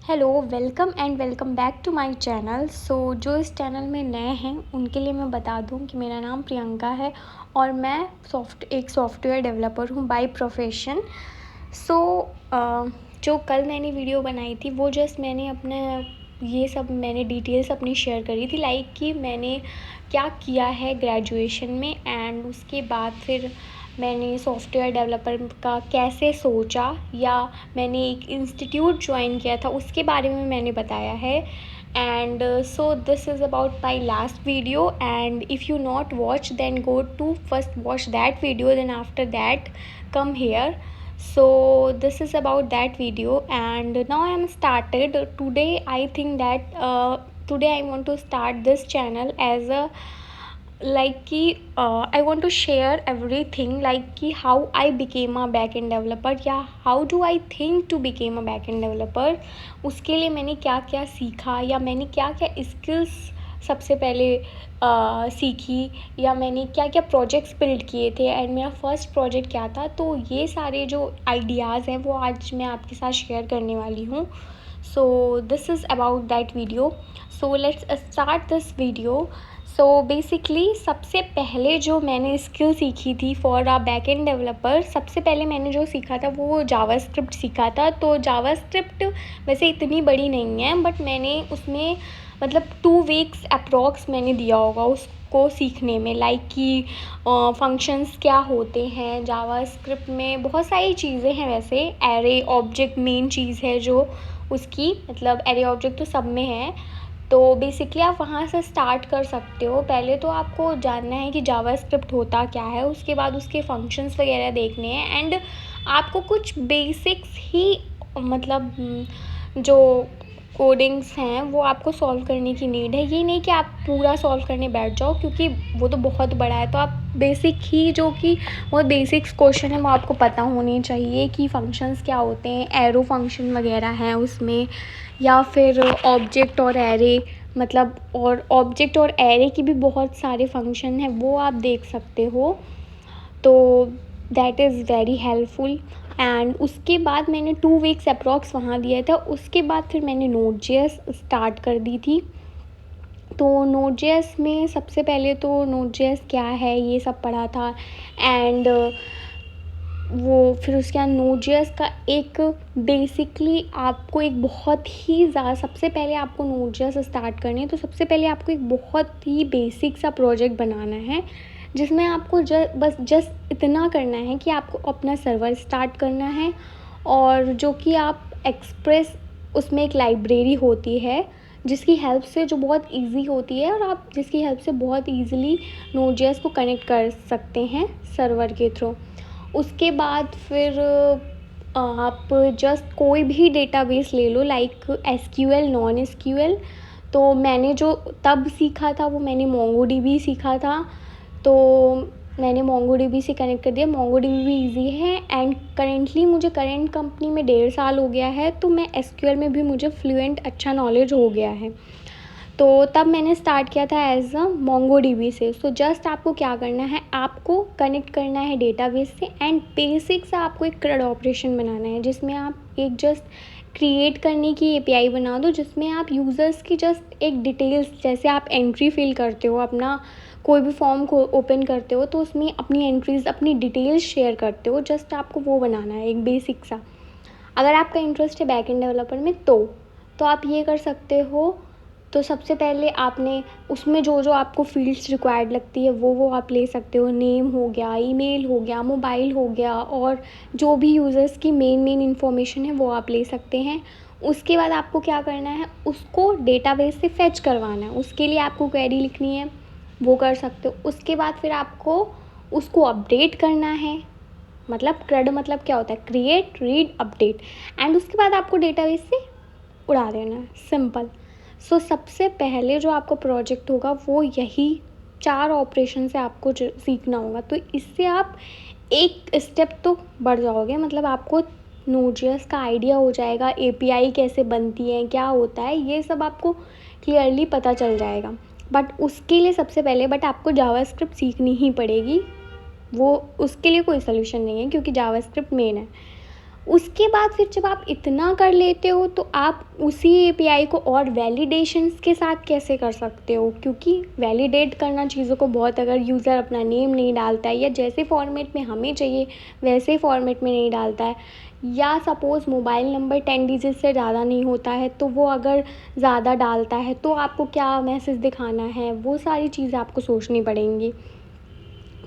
Hello, welcome and welcome back to my channel. जो इस channel में नए हैं उनके लिए मैं बता दूं कि मेरा नाम प्रियंका है और मैं एक सॉफ्टवेयर डेवलपर हूं बाय प्रोफेशन। सो जो कल मैंने वीडियो बनाई थी वो जस्ट मैंने अपने मैंने डिटेल्स अपनी शेयर करी थी, लाइक कि मैंने क्या किया है ग्रेजुएशन में एंड उसके बाद फिर मैंने सॉफ्टवेयर डेवलपर का कैसे सोचा या मैंने एक इंस्टीट्यूट ज्वाइन किया था उसके बारे में मैंने बताया है। And so this is about my last video and if you not watch then go to first watch that video, then after that come here. So this is about that video and now I am started today. I think that today I want to start this channel as a like कि I want to share everything, like कि how I became a backend developer या how do I think to became a backend developer। उसके लिए मैंने क्या क्या सीखा या मैंने क्या क्या स्किल्स सबसे पहले सीखी या मैंने क्या क्या प्रोजेक्ट्स बिल्ड किए थे एंड मेरा फर्स्ट प्रोजेक्ट क्या था। तो ये सारे जो आइडियाज़ हैं वो आज मैं आपके साथ शेयर करने वाली हूँ। सो this is about that video. So let's start this video. So basically सबसे पहले जो मैंने स्किल सीखी थी फॉर अ बैकएंड डेवलपर, सबसे पहले मैंने जो सीखा था वो जावास्क्रिप्ट सीखा था। तो जावास्क्रिप्ट वैसे इतनी बड़ी नहीं है बट मैंने उसमें मतलब 2 वीक्स अप्रॉक्स मैंने दिया होगा उसको सीखने में, लाइक कि फंक्शंस क्या होते हैं। जावास्क्रिप्ट में बहुत सारी चीज़ें हैं, वैसे एरे ऑब्जेक्ट मेन चीज़ है जो उसकी, मतलब एरे ऑब्जेक्ट तो सब में है। तो बेसिकली आप वहाँ से स्टार्ट कर सकते हो। पहले तो आपको जानना है कि जावास्क्रिप्ट होता क्या है, उसके बाद उसके फंक्शंस वगैरह देखने हैं एंड आपको कुछ बेसिक्स ही मतलब जो कोडिंग्स हैं वो आपको सॉल्व करने की नीड है। ये नहीं कि आप पूरा सॉल्व करने बैठ जाओ क्योंकि वो तो बहुत बड़ा है। तो आप बेसिक ही जो कि बहुत बेसिक्स क्वेश्चन है वो आपको पता होने चाहिए कि फंक्शंस क्या होते हैं, एरो फंक्शन वगैरह हैं उसमें, या फिर ऑब्जेक्ट और एरे, मतलब और ऑब्जेक्ट और एरे की भी बहुत सारे फंक्शन हैं वो आप देख सकते हो। तो that is very helpful. And उसके बाद मैंने 2 वीक्स अप्रॉक्स वहाँ दिया था। उसके बाद फिर मैंने नोड.जेएस स्टार्ट कर दी थी। तो नोड.जेएस में सबसे पहले तो नोड.जेएस क्या है ये सब पढ़ा था एंड वो फिर उसके बाद नोड.जेएस का एक बेसिकली आपको एक बहुत ही ज़्यादा, सबसे पहले आपको नोड.जेएस स्टार्ट करनी है तो सबसे पहले आपको एक बहुत ही बेसिक सा प्रोजेक्ट बनाना है जिसमें आपको बस जस्ट इतना करना है कि आपको अपना सर्वर स्टार्ट करना है और जो कि आप एक्सप्रेस, उसमें एक लाइब्रेरी होती है जिसकी हेल्प से, जो बहुत इजी होती है और आप जिसकी हेल्प से बहुत इजीली नोड.जेएस को कनेक्ट कर सकते हैं सर्वर के थ्रू। उसके बाद फिर आप जस्ट कोई भी डेटाबेस ले लो, लाइक एसक्यूएल, नॉन एसक्यूएल। तो मैंने जो तब सीखा था वो मैंने मोंगोडीबी सीखा था। तो मैंने मोंगोडीबी से कनेक्ट कर दिया। मोंगोडीबी भी ईजी है एंड करेंटली मुझे करंट कंपनी में 1.5 साल हो गया है तो मैं एसक्यूएल में भी मुझे फ्लुएंट अच्छा नॉलेज हो गया है। तो तब मैंने स्टार्ट किया था एज अ मोंगोडीबी से। सो जस्ट आपको क्या करना है, आपको कनेक्ट करना है डेटाबेस से एंड बेसिक सा आपको एक CRUD ऑपरेशन बनाना है जिसमें आप एक जस्ट क्रिएट करने की एपीआई बना दो जिसमें आप यूज़र्स की जस्ट एक डिटेल्स, जैसे आप एंट्री फिल करते हो अपना कोई भी फॉर्म को ओपन करते हो तो उसमें अपनी एंट्रीज, अपनी डिटेल्स शेयर करते हो, जस्ट आपको वो बनाना है एक बेसिक सा। अगर आपका इंटरेस्ट है बैकएंड डेवलपर में तो आप ये कर सकते हो। तो सबसे पहले आपने उसमें जो जो आपको फील्ड्स रिक्वायर्ड लगती है वो आप ले सकते हो। नेम हो गया, ईमेल हो गया, मोबाइल हो गया और जो भी यूज़र्स की मेन इन्फॉर्मेशन है वो आप ले सकते हैं। उसके बाद आपको क्या करना है, उसको डेटाबेस से फेच करवाना है। उसके लिए आपको क्वेरी लिखनी है, वो कर सकते हो। उसके बाद फिर आपको उसको अपडेट करना है, मतलब CRUD मतलब क्या होता है, क्रिएट, रीड, अपडेट। एंड उसके बाद आपको डेटाबेस से उड़ा देना है, सिंपल। सो सबसे पहले जो आपका प्रोजेक्ट होगा वो यही 4 ऑपरेशन से आपको सीखना होगा। तो इससे आप एक स्टेप तो बढ़ जाओगे, मतलब आपको नोड.जेएस का आइडिया हो जाएगा, एपीआई कैसे बनती है, क्या होता है, ये सब आपको क्लियरली पता चल जाएगा। बट उसके लिए सबसे पहले आपको जावास्क्रिप्ट सीखनी ही पड़ेगी। वो उसके लिए कोई सोल्यूशन नहीं है क्योंकि जावास्क्रिप्ट मेन है। उसके बाद फिर जब आप इतना कर लेते हो तो आप उसी एपीआई को और वैलिडेशंस के साथ कैसे कर सकते हो, क्योंकि वैलिडेट करना चीज़ों को बहुत, अगर यूज़र अपना नेम नहीं डालता है या जैसे फॉर्मेट में हमें चाहिए वैसे फॉर्मेट में नहीं डालता है, या सपोज़ मोबाइल नंबर 10 डिजिट से ज़्यादा नहीं होता है तो वो अगर ज़्यादा डालता है तो आपको क्या मैसेज दिखाना है, वो सारी चीज़ें आपको सोचनी पड़ेंगी।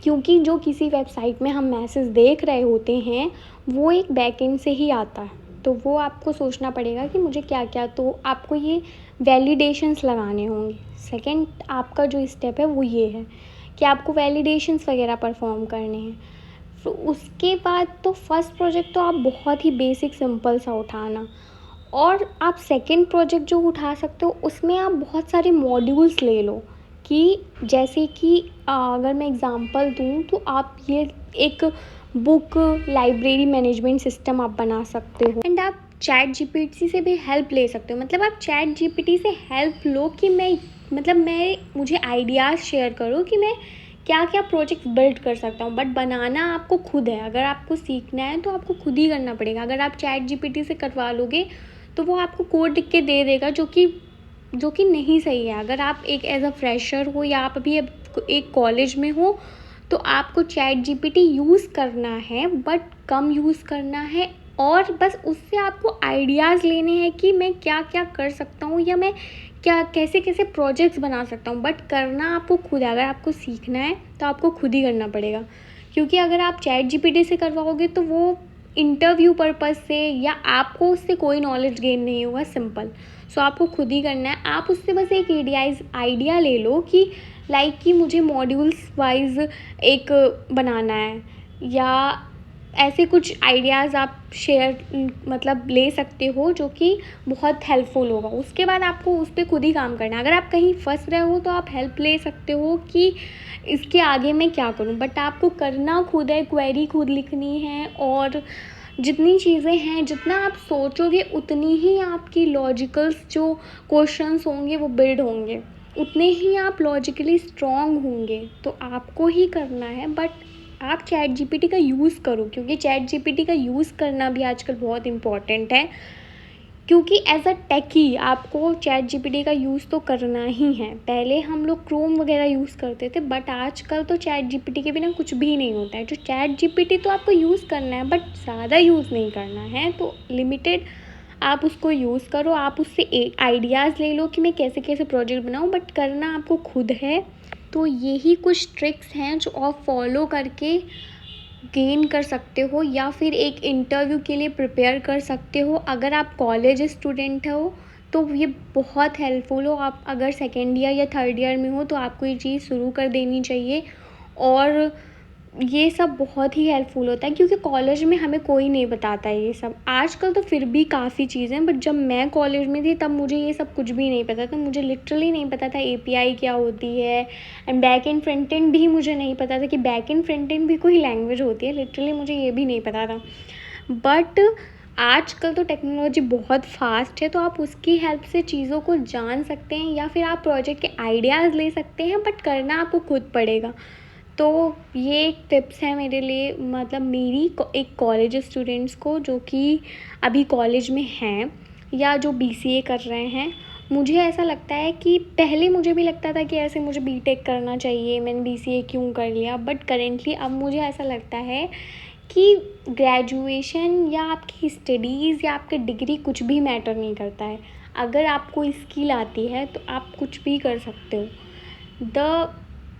क्योंकि जो किसी वेबसाइट में हम मैसेज देख रहे होते हैं वो एक बैकएंड से ही आता है, तो वो आपको सोचना पड़ेगा कि मुझे क्या क्या, तो आपको ये वैलिडेशंस लगाने होंगे। सेकंड आपका जो स्टेप है वो ये है कि आपको वैलिडेशंस वगैरह परफॉर्म करने हैं। तो उसके बाद तो फर्स्ट प्रोजेक्ट तो आप बहुत ही बेसिक सिंपल सा उठाना, और आप सेकंड प्रोजेक्ट जो उठा सकते हो उसमें आप बहुत सारे मॉड्यूल्स ले लो, कि जैसे कि अगर मैं एग्ज़ाम्पल दूँ तो आप ये एक बुक लाइब्रेरी मैनेजमेंट सिस्टम आप बना सकते हो, एंड आप चैट जीपीटी से भी हेल्प ले सकते हो। मतलब आप चैट जीपीटी से हेल्प लो कि मैं मुझे आइडियाज़ शेयर करो कि मैं क्या क्या प्रोजेक्ट बिल्ड कर सकता हूँ, बट बनाना आपको खुद है। अगर आपको सीखना है तो आपको खुद ही करना पड़ेगा। अगर आप चैट जीपीटी से करवा लोगे तो वो आपको कोड लिख के दे देगा जो कि नहीं सही है। अगर आप एक एज अ फ्रेशर हो या आप अभी एक कॉलेज में हो तो आपको चैट जीपीटी यूज़ करना है, बट कम यूज़ करना है, और बस उससे आपको आइडियाज़ लेने हैं कि मैं क्या क्या कर सकता हूँ या मैं क्या कैसे कैसे प्रोजेक्ट्स बना सकता हूँ, बट करना आपको खुद है। अगर आपको सीखना है तो आपको खुद ही करना पड़ेगा, क्योंकि अगर आप चैट जीपीटी से करवाओगे तो वो इंटरव्यू पर्पज़ से या आपको उससे कोई नॉलेज गेन नहीं होगा, सिंपल। सो आपको खुद ही करना है। आप उससे बस एक आइडिया ले लो कि लाइक कि मुझे मॉड्यूल्स वाइज एक बनाना है, या ऐसे कुछ आइडियाज़ आप शेयर मतलब ले सकते हो जो कि बहुत हेल्पफुल होगा। उसके बाद आपको उस पर खुद ही काम करना है। अगर आप कहीं फंस रहे हो तो आप हेल्प ले सकते हो कि इसके आगे मैं क्या करूं, बट आपको करना खुद है। क्वेरी खुद लिखनी है, और जितनी चीज़ें हैं, जितना आप सोचोगे उतनी ही आपकी लॉजिकल्स जो क्वेश्चंस होंगे वो बिल्ड होंगे, उतने ही आप लॉजिकली स्ट्रॉन्ग होंगे। तो आपको ही करना है, बट आप चैट जीपीटी का यूज़ करो, क्योंकि चैट जीपीटी का यूज़ करना भी आजकल बहुत इम्पॉर्टेंट है। क्योंकि एज अ टेकी आपको चैट जीपीटी का यूज़ तो करना ही है। पहले हम लोग क्रोम वगैरह यूज़ करते थे, बट आजकल तो चैट जीपीटी के बिना कुछ भी नहीं होता है। जो चैट जीपीटी तो आपको यूज़ करना है, बट ज़्यादा यूज़ नहीं करना है, तो लिमिटेड आप उसको यूज़ करो। आप उससे आइडियाज़ ले लो कि मैं कैसे कैसे प्रोजेक्ट बनाऊँ, बट करना आपको खुद है। तो यही कुछ ट्रिक्स हैं जो आप फॉलो करके गेन कर सकते हो, या फिर एक इंटरव्यू के लिए प्रिपेयर कर सकते हो। अगर आप कॉलेज स्टूडेंट हो तो ये बहुत हेल्पफुल हो। आप अगर सेकेंड ईयर या थर्ड ईयर में हो तो आपको ये चीज़ शुरू कर देनी चाहिए, और ये सब बहुत ही हेल्पफुल होता है, क्योंकि कॉलेज में हमें कोई नहीं बताता है ये सब। आजकल तो फिर भी काफ़ी चीज़ें, बट जब मैं कॉलेज में थी तब मुझे ये सब कुछ भी नहीं पता था। मुझे लिटरली नहीं पता था एपीआई क्या होती है, and back and front end भी मुझे नहीं पता था कि बैक एंड फ्रंट एंड भी कोई लैंग्वेज होती है। लिटरली मुझे ये भी नहीं पता था। बट आजकल तो टेक्नोलॉजी बहुत फास्ट है, तो आप उसकी हेल्प से चीज़ों को जान सकते हैं, या फिर आप प्रोजेक्ट के आइडियाज़ ले सकते हैं, बट करना आपको खुद पड़ेगा। तो ये एक टिप्स है मेरे लिए, मतलब मेरी एक कॉलेज स्टूडेंट्स को जो कि अभी कॉलेज में हैं या जो बीसीए कर रहे हैं। मुझे ऐसा लगता है कि पहले मुझे भी लगता था कि ऐसे मुझे बीटेक करना चाहिए, मैंने बीसीए क्यों कर लिया, बट करेंटली अब मुझे ऐसा लगता है कि ग्रेजुएशन या आपकी स्टडीज़ या आपकी डिग्री कुछ भी मैटर नहीं करता है। अगर आपको स्किल आती है तो आप कुछ भी कर सकते हो।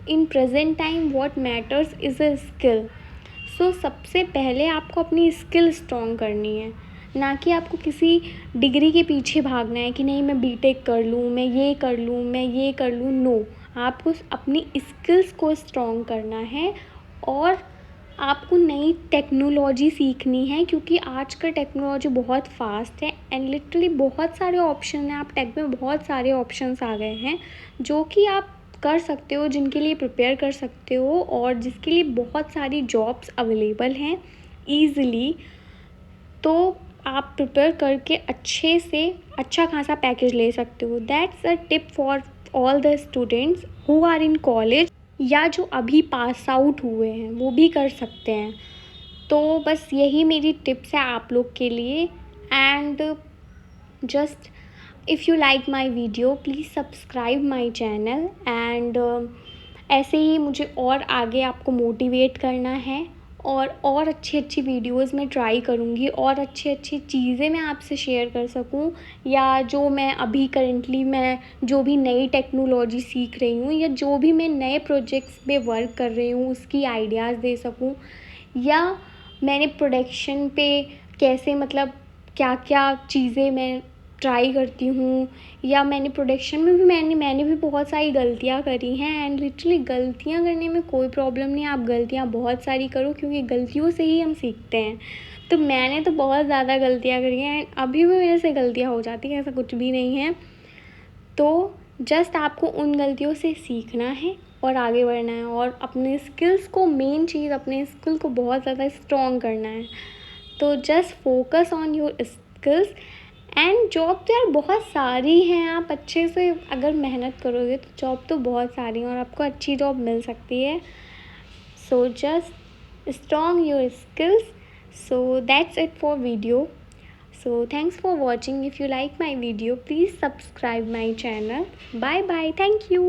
In present time what matters is a skill. So सबसे पहले आपको अपनी स्किल स्ट्रॉन्ग करनी है, ना कि आपको किसी डिग्री के पीछे भागना है कि नहीं मैं बीटेक कर लूँ, मैं ये कर लूँ, मैं ये कर लूँ। नो, आपको अपनी स्किल्स को स्ट्रॉन्ग करना है, और आपको नई टेक्नोलॉजी सीखनी है, क्योंकि आजकल टेक्नोलॉजी बहुत फास्ट है, एंड लिटरली बहुत सारे ऑप्शन हैं। आप टेक में बहुत सारे ऑप्शंस आ गए हैं जो कि आप कर सकते हो, जिनके लिए प्रिपेयर कर सकते हो, और जिसके लिए बहुत सारी जॉब्स अवेलेबल हैं ईज़िली। तो आप प्रिपेयर करके अच्छे से अच्छा खासा पैकेज ले सकते हो। That's a tip for all the students who are in college, या जो अभी पास आउट हुए हैं वो भी कर सकते हैं। तो बस यही मेरी टिप्स है आप लोग के लिए। And just if you like my video please subscribe my channel. And ऐसे ही मुझे और आगे आपको मोटिवेट करना है और अच्छी अच्छी वीडियोस मैं ट्राई करूँगी और अच्छी अच्छी चीज़ें मैं आपसे शेयर कर सकूँ, या जो मैं अभी करेंटली मैं जो भी नई टेक्नोलॉजी सीख रही हूँ या जो भी मैं नए प्रोजेक्ट्स पे वर्क कर रही हूँ उसकी आइडियाज़ दे सकूँ, या मैंने प्रोडक्शन पे कैसे मतलब क्या क्या चीज़ें मैं ट्राई करती हूँ, या मैंने प्रोडक्शन में भी मैंने भी बहुत सारी गलतियाँ करी हैं। एंड लिटरली गलतियाँ करने में कोई प्रॉब्लम नहीं है, आप गलतियाँ बहुत सारी करो क्योंकि गलतियों से ही हम सीखते हैं। तो मैंने तो बहुत ज़्यादा गलतियाँ करी हैं, अभी भी मेरे से गलतियाँ हो जाती हैं, ऐसा कुछ भी नहीं है। तो जस्ट आपको उन गलतियों से सीखना है और आगे बढ़ना है और अपने स्किल्स को, मेन चीज़ अपने स्किल को बहुत ज़्यादा स्ट्रॉन्ग करना है। तो just focus on your skills. And job तो यार बहुत सारी हैं, आप अच्छे से अगर मेहनत करोगे तो जॉब तो बहुत सारी हैं और आपको अच्छी जॉब मिल सकती है। So just strong your skills. So that's it for video. So thanks for watching. If you like my video, please subscribe my channel. Bye bye. Thank you.